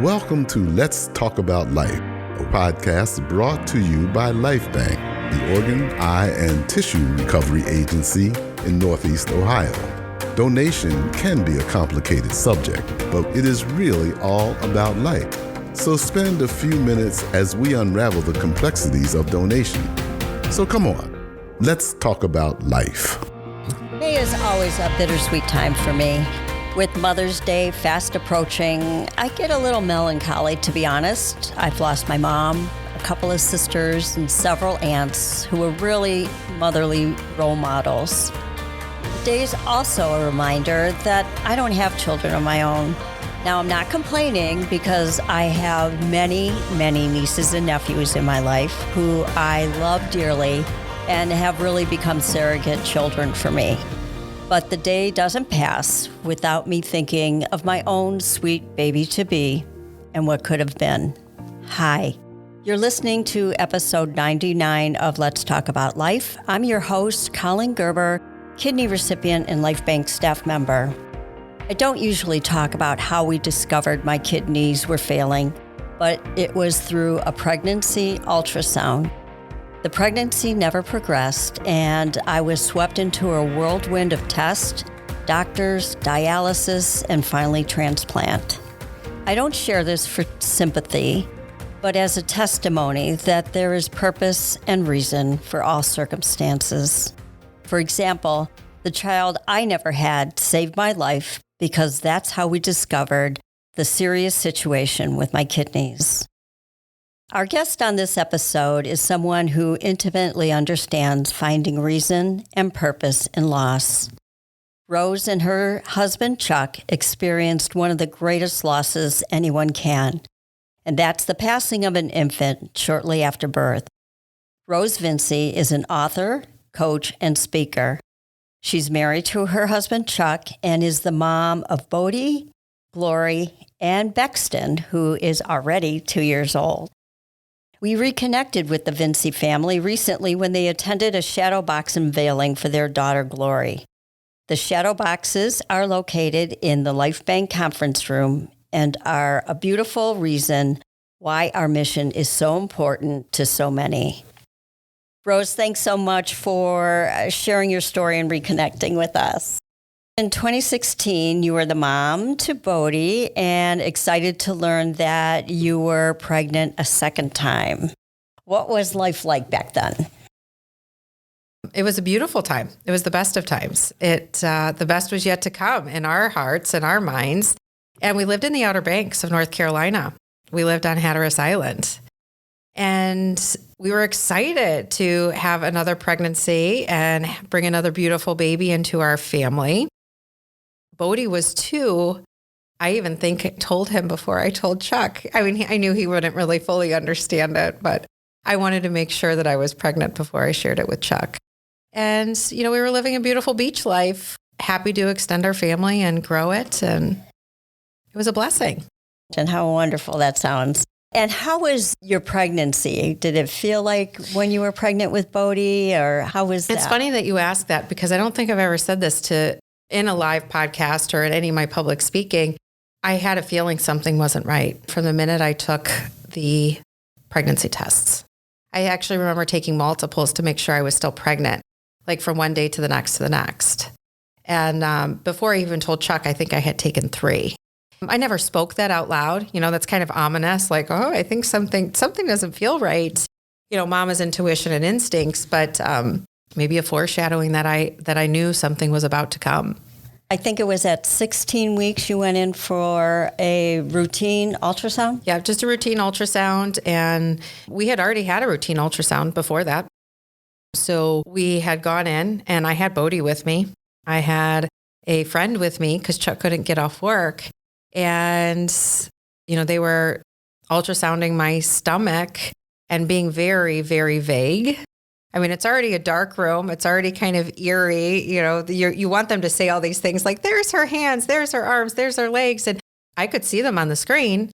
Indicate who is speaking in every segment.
Speaker 1: Welcome to Let's Talk About Life, a podcast brought to you by Lifebanc, the organ, eye, and tissue recovery agency in Northeast Ohio. Donation can be a complicated subject, but it is really all about life. So spend a few minutes as we unravel the complexities of donation. So come on, let's talk about life.
Speaker 2: May is always a bittersweet time for me. With Mother's Day fast approaching, I get a little melancholy, to be honest. I've lost my mom, a couple of sisters, and several aunts who were really motherly role models. The day is also a reminder that I don't have children of my own. Now, I'm not complaining because I have many nieces and nephews in my life who I love dearly and have really become surrogate children for me. But the day doesn't pass without me thinking of my own sweet baby-to-be and what could have been. Hi, you're listening to episode 99 of Let's Talk About Life. I'm your host, Colleen Gerber, kidney recipient and Lifebanc staff member. I don't usually talk about how we discovered my kidneys were failing, but it was through a pregnancy ultrasound. The pregnancy never progressed, and I was swept into a whirlwind of tests, doctors, dialysis, and finally transplant. I don't share this for sympathy, but as a testimony that there is purpose and reason for all circumstances. For example, the child I never had saved my life because that's how we discovered the serious situation with my kidneys. Our guest on this episode is someone who intimately understands finding reason and purpose in loss. Rose and her husband, Chuck, experienced one of the greatest losses anyone can, and that's the passing of an infant shortly after birth. Rose Vinci is an author, coach, and speaker. She's married to her husband, Chuck, and is the mom of Bodhi, Glory, and Basking, who is already 2 years old. We reconnected with the Vinci family recently when they attended a shadow box unveiling for their daughter, Glory. The shadow boxes are located in the Lifebanc conference room and are a beautiful reason why our mission is so important to so many. Rose, thanks so much for sharing your story and reconnecting with us. In 2016, you were the mom to Bodhi and excited to learn that you were pregnant a second time. What was life like back then?
Speaker 3: It was a beautiful time. It was the best of times. The best was yet to come in our hearts and our minds. And we lived in the Outer Banks of North Carolina. We lived on Hatteras Island. And we were excited to have another pregnancy and bring another beautiful baby into our family. Bodhi was 2. I even told him before I told Chuck. I mean, I knew he wouldn't really fully understand it, but I wanted to make sure that I was pregnant before I shared it with Chuck. And, we were living a beautiful beach life, happy to extend our family and grow it. And it was a blessing.
Speaker 2: And how wonderful that sounds. And how was your pregnancy? Did it feel like when you were pregnant with Bodhi, or how was that?
Speaker 3: It's funny that you ask that because I don't think I've ever said this in a live podcast or in any of my public speaking. I had a feeling something wasn't right from the minute I took the pregnancy tests. I actually remember taking multiples to make sure I was still pregnant, like from one day to the next. And before I even told Chuck, I think I had taken 3. I never spoke that out loud. That's kind of ominous, like, oh, I think something doesn't feel right. Mama's intuition and instincts, but maybe a foreshadowing that I knew something was about to come.
Speaker 2: I think it was at 16 weeks you went in for a routine ultrasound?
Speaker 3: Yeah, just a routine ultrasound. And we had already had a routine ultrasound before that. So we had gone in and I had Bodhi with me. I had a friend with me because Chuck couldn't get off work. And, they were ultrasounding my stomach and being very, very vague. I mean, it's already a dark room. It's already kind of eerie. You want them to say all these things like, there's her hands, there's her arms, there's her legs. And I could see them on the screen,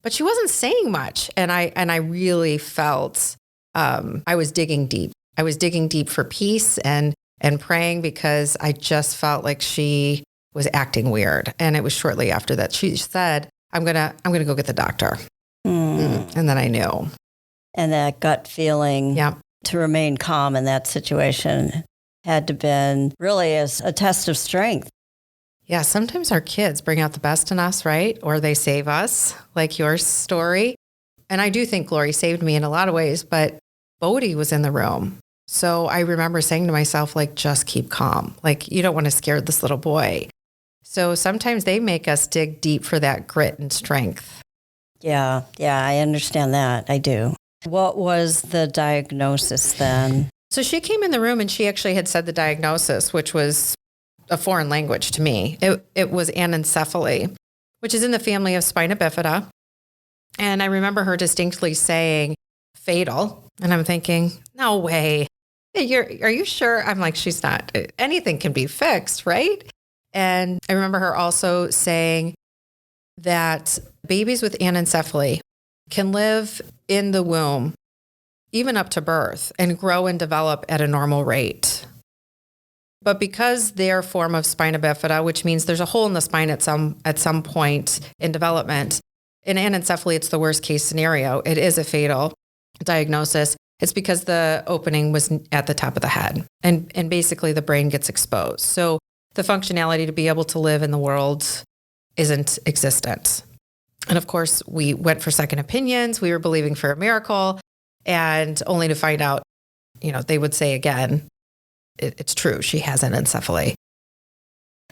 Speaker 3: but she wasn't saying much. And I really felt I was digging deep. I was digging deep for peace and praying because I just felt like she was acting weird. And it was shortly after that she said, I'm gonna go get the doctor. And then I knew.
Speaker 2: And that gut feeling
Speaker 3: Yeah.
Speaker 2: to remain calm in that situation had to been really as a test of strength.
Speaker 3: Yeah, sometimes our kids bring out the best in us, right? Or they save us, like your story. And I do think Glory saved me in a lot of ways, but Bodhi was in the room. So I remember saying to myself, like, just keep calm. Like, you don't want to scare this little boy. So sometimes they make us dig deep for that grit and strength.
Speaker 2: Yeah, I understand that. I do. What was the diagnosis then?
Speaker 3: So she came in the room and she actually had said the diagnosis, which was a foreign language to me. It was Encephaly, which is in the family of spina bifida. And I remember her distinctly saying fatal. And I'm thinking, no way. Are you sure? I'm like, she's not. Anything can be fixed, right? And I remember her also saying that babies with anencephaly can live in the womb, even up to birth, and grow and develop at a normal rate. But because their form of spina bifida, which means there's a hole in the spine at some point in development, in anencephaly, it's the worst case scenario. It is a fatal diagnosis. It's because the opening was at the top of the head, and basically the brain gets exposed. So the functionality to be able to live in the world isn't existent. And of course, we went for second opinions. We were believing for a miracle, and only to find out, they would say again, it's true. She has an encephaly.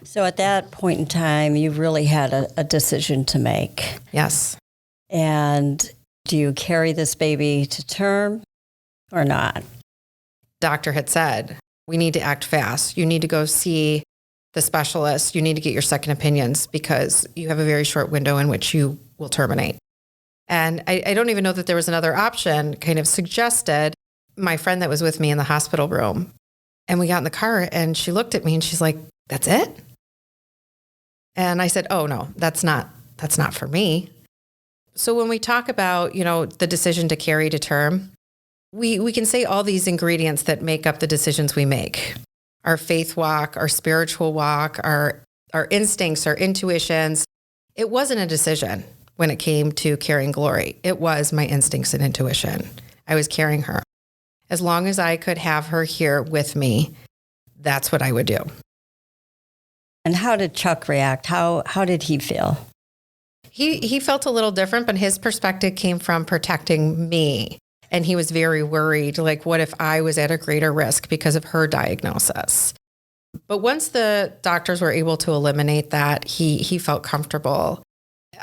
Speaker 2: So at that point in time, you really had a decision to make.
Speaker 3: Yes.
Speaker 2: And do you carry this baby to term or not?
Speaker 3: Doctor had said, we need to act fast. You need to go see the specialist. You need to get your second opinions because you have a very short window in which you will terminate. And I don't even know that there was another option kind of suggested. My friend that was with me in the hospital room, and we got in the car and she looked at me and she's like, that's it? And I said, oh no, that's not for me. So when we talk about, the decision to carry to term, we can say all these ingredients that make up the decisions we make. Our faith walk, our spiritual walk, our instincts, our intuitions. It wasn't a decision when it came to carrying Glory. It was my instincts and intuition. I was carrying her. As long as I could have her here with me, that's what I would do.
Speaker 2: And how did Chuck react? How did he feel?
Speaker 3: He felt a little different, but his perspective came from protecting me. And he was very worried, like, what if I was at a greater risk because of her diagnosis? But once the doctors were able to eliminate that, he felt comfortable.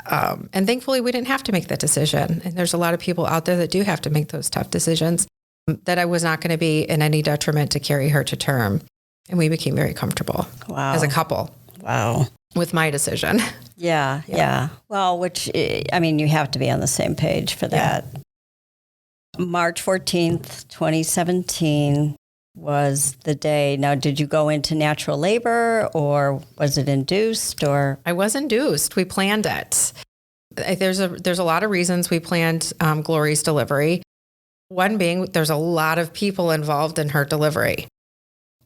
Speaker 3: And thankfully, we didn't have to make that decision. And there's a lot of people out there that do have to make those tough decisions, that I was not going to be in any detriment to carry her to term. And we became very comfortable as a couple.
Speaker 2: Wow.
Speaker 3: With my decision.
Speaker 2: Yeah. Well, you have to be on the same page for that. Yeah. March 14th, 2017 was the day. Now, did you go into natural labor or was it induced or?
Speaker 3: I was induced. We planned it. There's a lot of reasons we planned Glory's delivery. One being there's a lot of people involved in her delivery.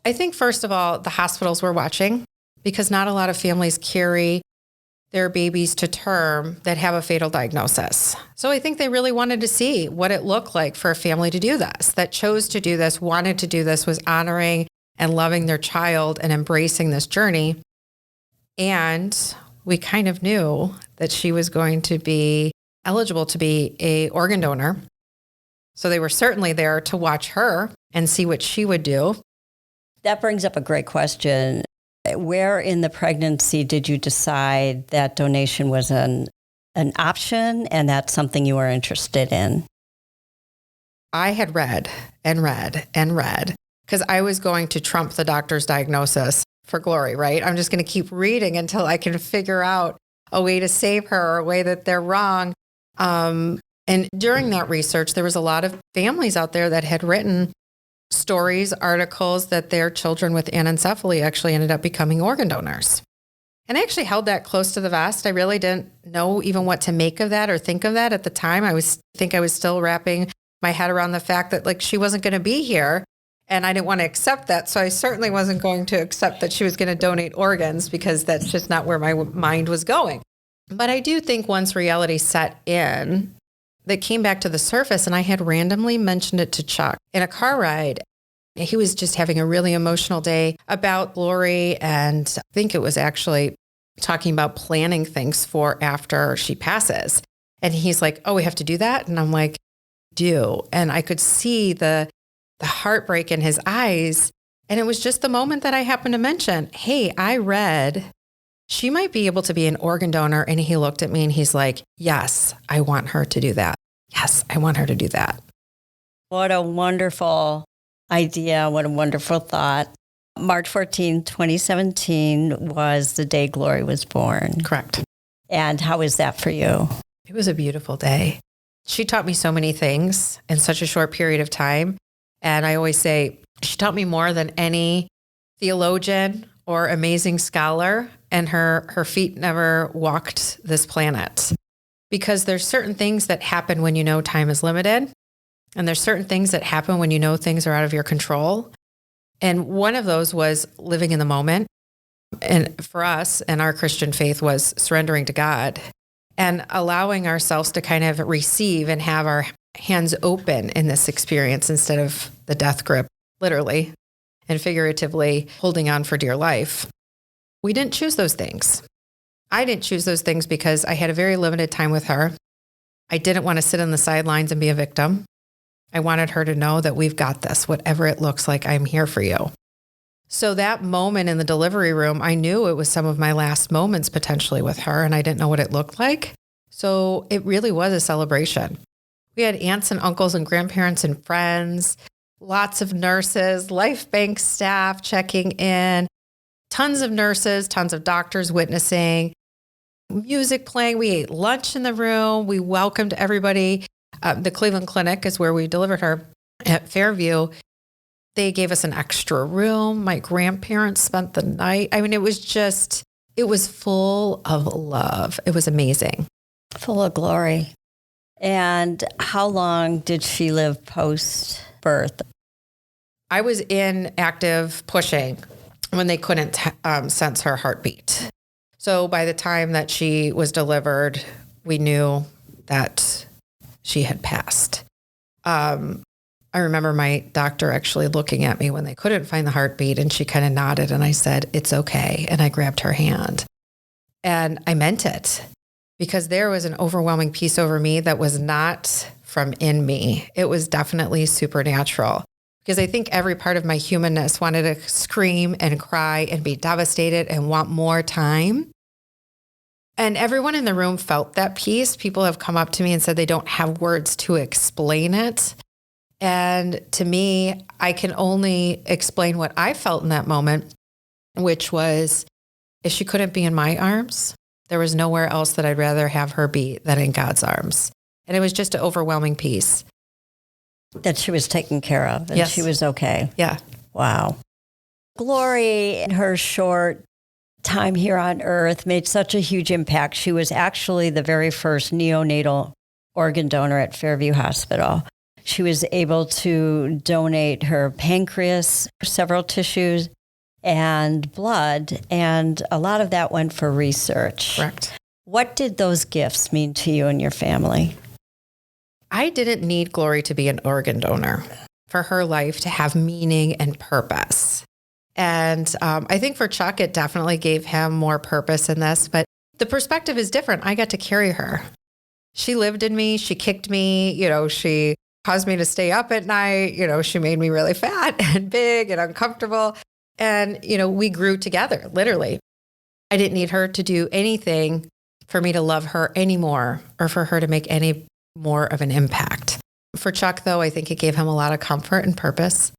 Speaker 3: I think, first of all, the hospitals were watching because not a lot of families carry their babies to term that have a fatal diagnosis. So I think they really wanted to see what it looked like for a family to do this, that chose to do this, wanted to do this, was honoring and loving their child and embracing this journey. And we kind of knew that she was going to be eligible to be an organ donor. So they were certainly there to watch her and see what she would do.
Speaker 2: That brings up a great question. Where in the pregnancy did you decide that donation was an option and that's something you were interested in?
Speaker 3: I had read and read and read because I was going to trump the doctor's diagnosis for Glory, right? I'm just going to keep reading until I can figure out a way to save her or a way that they're wrong. And during that research, there was a lot of families out there that had written stories, articles that their children with anencephaly actually ended up becoming organ donors. And I actually held that close to the vest. I really didn't know even what to make of that or think of that at the time. I was still wrapping my head around the fact that she wasn't going to be here and I didn't want to accept that. So I certainly wasn't going to accept that she was going to donate organs because that's just not where my mind was going. But I do think once reality set in, that came back to the surface, and I had randomly mentioned it to Chuck in a car ride. He was just having a really emotional day about Glory, and I think it was actually talking about planning things for after she passes. And he's like, oh, we have to do that? And I'm like, do. And I could see the heartbreak in his eyes. And it was just the moment that I happened to mention, hey, I read she might be able to be an organ donor. And he looked at me and he's like, yes, I want her to do that. Yes, I want her to do that.
Speaker 2: What a wonderful idea. What a wonderful thought. March 14, 2017 was the day Glory was born.
Speaker 3: Correct.
Speaker 2: And how was that for you?
Speaker 3: It was a beautiful day. She taught me so many things in such a short period of time. And I always say, she taught me more than any theologian or amazing scholar, and her feet never walked this planet. Because there's certain things that happen when you know time is limited, and there's certain things that happen when you know things are out of your control. And one of those was living in the moment. And for us and our Christian faith was surrendering to God and allowing ourselves to kind of receive and have our hands open in this experience instead of the death grip, literally and figuratively holding on for dear life. We didn't choose those things. I didn't choose those things because I had a very limited time with her. I didn't want to sit on the sidelines and be a victim. I wanted her to know that we've got this, whatever it looks like, I'm here for you. So that moment in the delivery room, I knew it was some of my last moments potentially with her, and I didn't know what it looked like. So it really was a celebration. We had aunts and uncles and grandparents and friends, lots of nurses, Lifebanc staff checking in, tons of nurses, tons of doctors witnessing, music playing. We ate lunch in the room. We welcomed everybody. The Cleveland Clinic is where we delivered her at Fairview. They gave us an extra room. My grandparents spent the night. I mean, it was full of love. It was amazing.
Speaker 2: Full of glory. And how long did she live post-birth?
Speaker 3: I was in active pushing when they couldn't sense her heartbeat. So by the time that she was delivered, we knew that she had passed. I remember my doctor actually looking at me when they couldn't find the heartbeat, and she kind of nodded, and I said, it's okay. And I grabbed her hand. And I meant it, because there was an overwhelming peace over me that was not from in me. It was definitely supernatural, because I think every part of my humanness wanted to scream and cry and be devastated and want more time. And everyone in the room felt that peace. People have come up to me and said they don't have words to explain it. And to me, I can only explain what I felt in that moment, which was if she couldn't be in my arms, there was nowhere else that I'd rather have her be than in God's arms. And it was just an overwhelming peace.
Speaker 2: That she was taken care of and
Speaker 3: Yes.
Speaker 2: she was okay.
Speaker 3: Yeah.
Speaker 2: Wow. Glory, in her short time here on earth, made such a huge impact. She was actually the very first neonatal organ donor at Fairview Hospital. She was able to donate her pancreas, several tissues, and blood, and a lot of that went for research.
Speaker 3: Correct.
Speaker 2: What did those gifts mean to you and your family?
Speaker 3: I didn't need Glory to be an organ donor for her life to have meaning and purpose. And I think for Chuck, it definitely gave him more purpose in this, but the perspective is different. I got to carry her. She lived in me. She kicked me. She caused me to stay up at night. She made me really fat and big and uncomfortable. And, we grew together, literally. I didn't need her to do anything for me to love her anymore or for her to make any more of an impact. For Chuck, though, I think it gave him a lot of comfort and purpose.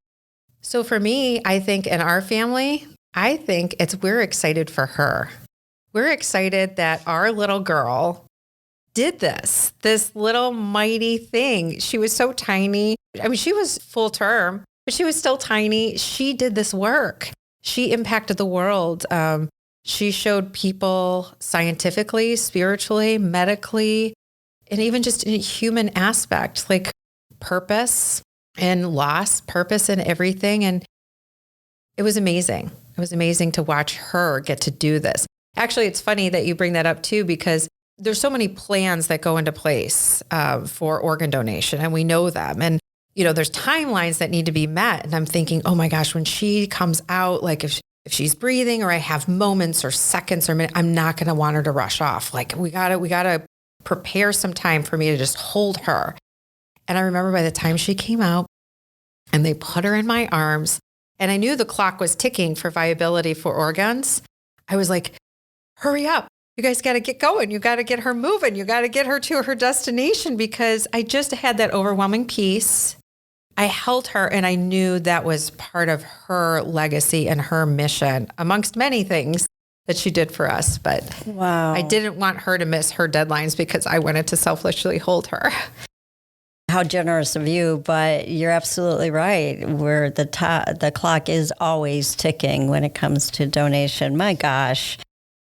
Speaker 3: So for me, I think in our family, we're excited for her. We're excited that our little girl did this little mighty thing. She was so tiny. I mean, she was full term, but she was still tiny. She did this work. She impacted the world. She showed people scientifically, spiritually, medically, and even just in a human aspect, like purpose and loss, purpose in everything. And it was amazing. It was amazing to watch her get to do this. Actually, it's funny that you bring that up too, because there's so many plans that go into place for organ donation, and we know them. And, there's timelines that need to be met. And I'm thinking, oh my gosh, when she comes out, like if she's breathing or I have moments or seconds or minutes, I'm not going to want her to rush off. Like we gotta prepare some time for me to just hold her. And I remember by the time she came out and they put her in my arms and I knew the clock was ticking for viability for organs, I was like, hurry up. You guys got to get going. You got to get her moving. You got to get her to her destination, because I just had that overwhelming peace. I held her and I knew that was part of her legacy and her mission, amongst many things that she did for us. But
Speaker 2: wow,
Speaker 3: I didn't want her to miss her deadlines because I wanted to selfishly hold her.
Speaker 2: How generous of you, but you're absolutely right. Where the clock is always ticking when it comes to donation. My gosh.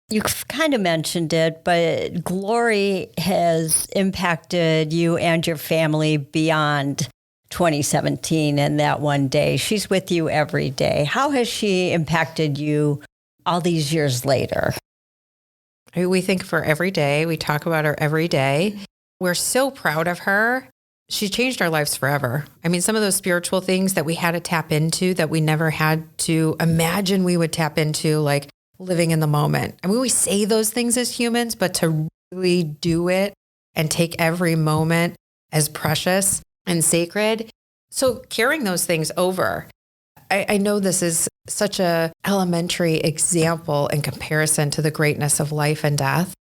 Speaker 2: You kind of mentioned it, but Glory has impacted you and your family beyond 2017 and that one day. She's with you every day. How has she impacted you all these years later?
Speaker 3: We think of her every day. We talk about her every day. We're so proud of her. She changed our lives forever. I mean, some of those spiritual things that we had to tap into that we never had to imagine we would tap into, like living in the moment. I mean, we say those things as humans, but to really do it and take every moment as precious and sacred. So carrying those things over, I know this is such a elementary example in comparison to the greatness of life and death.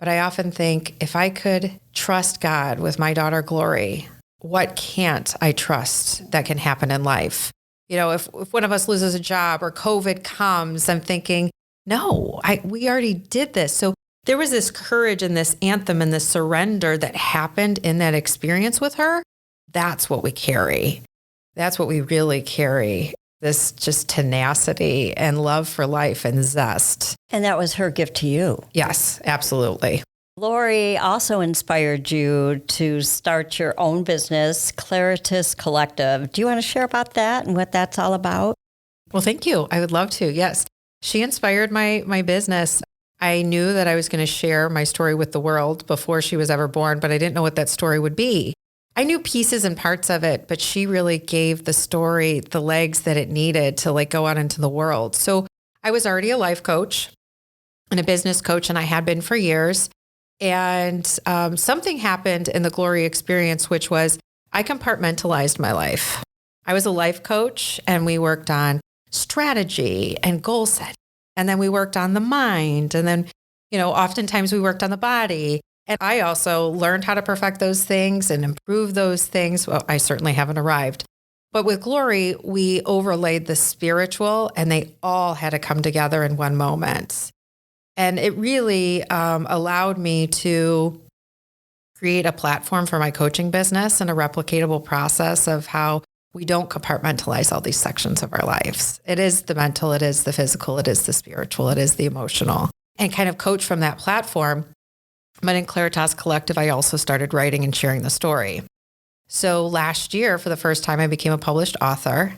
Speaker 3: But I often think, if I could trust God with my daughter Glory, what can't I trust that can happen in life? If one of us loses a job or COVID comes, I'm thinking, no, we already did this. So there was this courage and this anthem and this surrender that happened in that experience with her. That's what we carry. That's what we really carry. This just tenacity and love for life and zest.
Speaker 2: And that was her gift to you.
Speaker 3: Yes, absolutely.
Speaker 2: Lori also inspired you to start your own business, Claritas Collective. Do you want to share about that and what that's all about?
Speaker 3: Well, thank you. I would love to. Yes. She inspired my business. I knew that I was going to share my story with the world before she was ever born, but I didn't know what that story would be. I knew pieces and parts of it, but she really gave the story the legs that it needed to go out into the world. So I was already a life coach and a business coach, and I had been for years. And something happened in the Glory experience, which was I compartmentalized my life. I was a life coach, and we worked on strategy and goal setting. And then we worked on the mind. And then, oftentimes we worked on the body. And I also learned how to perfect those things and improve those things. Well, I certainly haven't arrived. But with Glory, we overlaid the spiritual, and they all had to come together in one moment. And it really allowed me to create a platform for my coaching business and a replicatable process of how we don't compartmentalize all these sections of our lives. It is the mental, it is the physical, it is the spiritual, it is the emotional, and kind of coach from that platform. But in Claritas Collective, I also started writing and sharing the story. So last year, for the first time, I became a published author.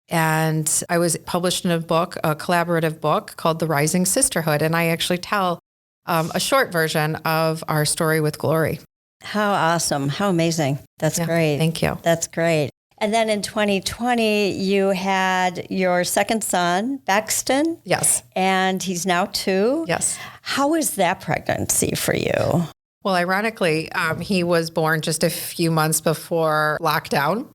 Speaker 3: And I was published in a book, a collaborative book called The Rising Sisterhood. And I actually tell a short version of our story with Glory.
Speaker 2: How awesome. How amazing. That's great.
Speaker 3: Thank you.
Speaker 2: That's great. And then in 2020, you had your second son, Basking.
Speaker 3: Yes.
Speaker 2: And he's now 2.
Speaker 3: Yes.
Speaker 2: How was that pregnancy for you?
Speaker 3: Well, ironically, he was born just a few months before lockdown.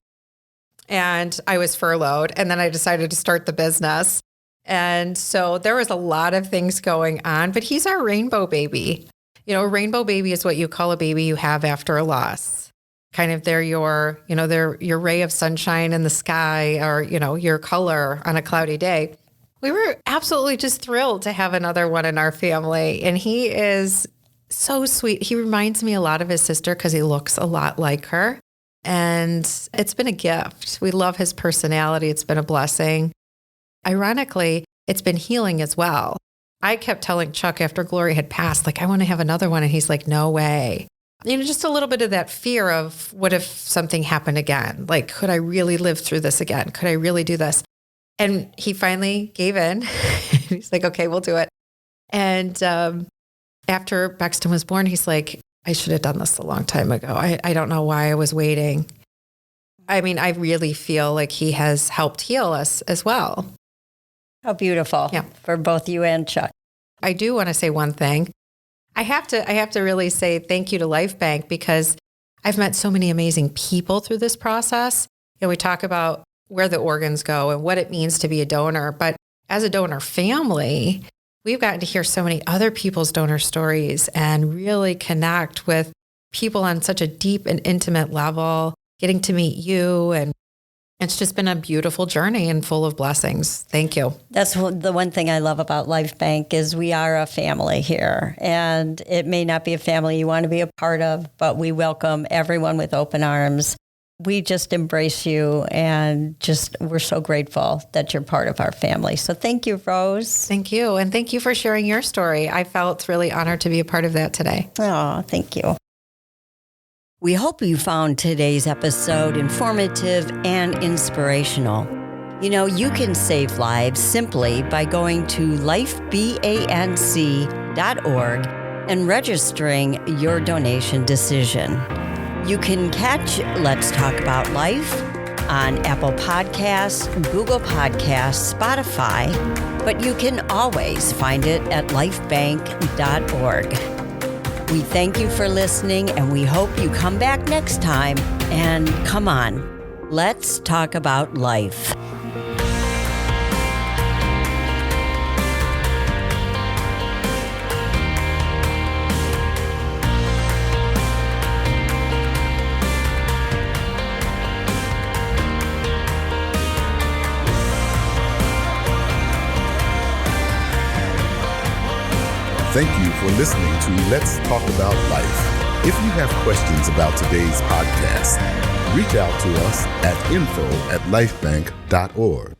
Speaker 3: And I was furloughed. And then I decided to start the business. And so there was a lot of things going on. But he's our rainbow baby. A rainbow baby is what you call a baby you have after a loss. Kind of they're your ray of sunshine in the sky, or, your color on a cloudy day. We were absolutely just thrilled to have another one in our family. And he is so sweet. He reminds me a lot of his sister because he looks a lot like her. And it's been a gift. We love his personality. It's been a blessing. Ironically, it's been healing as well. I kept telling Chuck after Glory had passed, I want to have another one. And he's like, no way. Just a little bit of that fear of what if something happened again? Could I really live through this again? Could I really do this? And he finally gave in. He's like, okay, we'll do it. And After Buxton was born, he's like, I should have done this a long time ago. I don't know why I was waiting. I mean, I really feel like he has helped heal us as well.
Speaker 2: How beautiful for both you and Chuck.
Speaker 3: I do want to say one thing. I have to really say thank you to Lifebanc, because I've met so many amazing people through this process. And we talk about where the organs go and what it means to be a donor. But as a donor family, we've gotten to hear so many other people's donor stories and really connect with people on such a deep and intimate level, getting to meet you. And it's just been a beautiful journey and full of blessings. Thank you.
Speaker 2: That's the one thing I love about Lifebanc is we are a family here. And it may not be a family you want to be a part of, but we welcome everyone with open arms. We just embrace you, and we're so grateful that you're part of our family. So thank you, Rose.
Speaker 3: Thank you. And thank you for sharing your story. I felt really honored to be a part of that today.
Speaker 2: Oh, thank you. We hope you found today's episode informative and inspirational. You know, you can save lives simply by going to lifebanc.org and registering your donation decision. You can catch Let's Talk About Life on Apple Podcasts, Google Podcasts, Spotify, but you can always find it at lifebanc.org. We thank you for listening, and we hope you come back next time. And come on, let's talk about life.
Speaker 1: Thank you for listening to Let's Talk About Life. If you have questions about today's podcast, reach out to us at info@lifebanc.org.